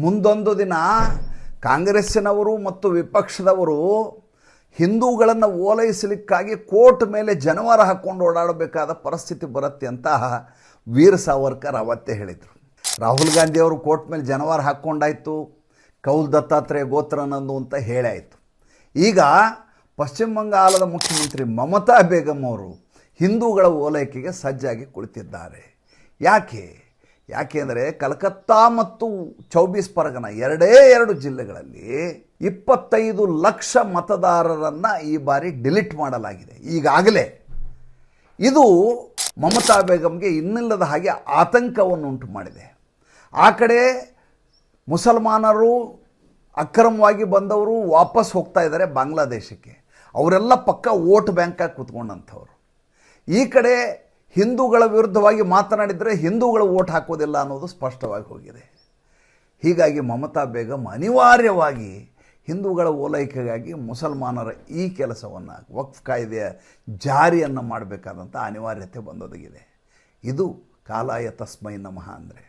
ಮುಂದೊಂದು ದಿನ ಕಾಂಗ್ರೆಸ್ಸಿನವರು ಮತ್ತು ವಿಪಕ್ಷದವರು ಹಿಂದೂಗಳನ್ನು ಓಲೈಸಲಿಕ್ಕಾಗಿ ಕೋರ್ಟ್ ಮೇಲೆ ಜನವಾರ ಹಾಕ್ಕೊಂಡು ಓಡಾಡಬೇಕಾದ ಪರಿಸ್ಥಿತಿ ಬರುತ್ತೆ ಅಂತ ವೀರ್ ಸಾವರ್ಕರ್ ಅವತ್ತೇ ಹೇಳಿದರು. ರಾಹುಲ್ ಗಾಂಧಿಯವರು ಕೋರ್ಟ್ ಮೇಲೆ ಜನವಾರ ಹಾಕ್ಕೊಂಡಾಯಿತು, ಕೌಲ್ ದತ್ತಾತ್ರೇಯ ಗೋತ್ರನಂದು ಅಂತ ಹೇಳಾಯಿತು. ಈಗ ಪಶ್ಚಿಮ ಬಂಗಾಳದ ಮುಖ್ಯಮಂತ್ರಿ ಮಮತಾ ಬೇಗಂ ಅವರು ಹಿಂದೂಗಳ ಓಲೈಕೆಗೆ ಸಜ್ಜಾಗಿ ಕುಳಿತಿದ್ದಾರೆ. ಯಾಕೆಂದರೆ ಕಲ್ಕತ್ತಾ ಮತ್ತು 24 ಪರಗನ ಎರಡು ಜಿಲ್ಲೆಗಳಲ್ಲಿ 25 ಲಕ್ಷ ಮತದಾರರನ್ನು ಈ ಬಾರಿ ಡಿಲೀಟ್ ಮಾಡಲಾಗಿದೆ ಈಗಾಗಲೇ. ಇದು ಮಮತಾ ಬೇಗಂಗೆ ಇನ್ನಿಲ್ಲದ ಹಾಗೆ ಆತಂಕವನ್ನು ಉಂಟು ಮಾಡಿದೆ. ಆ ಕಡೆ ಮುಸಲ್ಮಾನರು ಅಕ್ರಮವಾಗಿ ಬಂದವರು ವಾಪಸ್ ಹೋಗ್ತಾ ಇದ್ದಾರೆ ಬಾಂಗ್ಲಾದೇಶಕ್ಕೆ, ಅವರೆಲ್ಲ ಪಕ್ಕ ವೋಟ್ ಬ್ಯಾಂಕಾಗಿ ಕೂತ್ಕೊಂಡಂಥವ್ರು. ಈ ಕಡೆ ಹಿಂದೂಗಳ ವಿರುದ್ಧವಾಗಿ ಮಾತನಾಡಿದರೆ ಹಿಂದೂಗಳು ವೋಟ್ ಹಾಕೋದಿಲ್ಲ ಅನ್ನೋದು ಸ್ಪಷ್ಟವಾಗಿ ಹೋಗಿದೆ. ಹೀಗಾಗಿ ಮಮತಾ ಬೇಗಂ ಅನಿವಾರ್ಯವಾಗಿ ಹಿಂದೂಗಳ ಓಲೈಕೆಗಾಗಿ ಮುಸಲ್ಮಾನರ ಈ ಕೆಲಸವನ್ನು ವಕ್ಫ್ ಕಾಯ್ದೆಯ ಜಾರಿಯನ್ನು ಮಾಡಬೇಕಾದಂಥ ಅನಿವಾರ್ಯತೆ ಬಂದೊದಗಿದೆ. ಇದು ಕಾಲಾಯ ತಸ್ಮೈ ನಮಃ ಅಂದರೆ